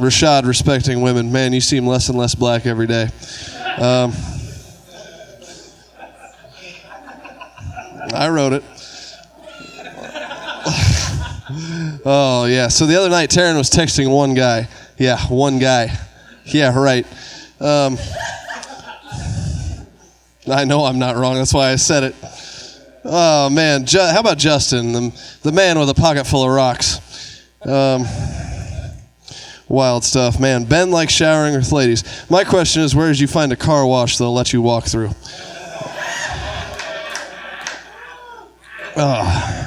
Rashad respecting women. Man, you seem less and less black every day. I wrote it. Oh, yeah. So the other night, Taryn was texting one guy. Yeah, one guy. Yeah, right. I know I'm not wrong. That's why I said it. Oh, man. How about Justin, the man with a pocket full of rocks? Wild stuff. Man, Ben likes showering with ladies. My question is, where did you find a car wash that'll let you walk through? Oh.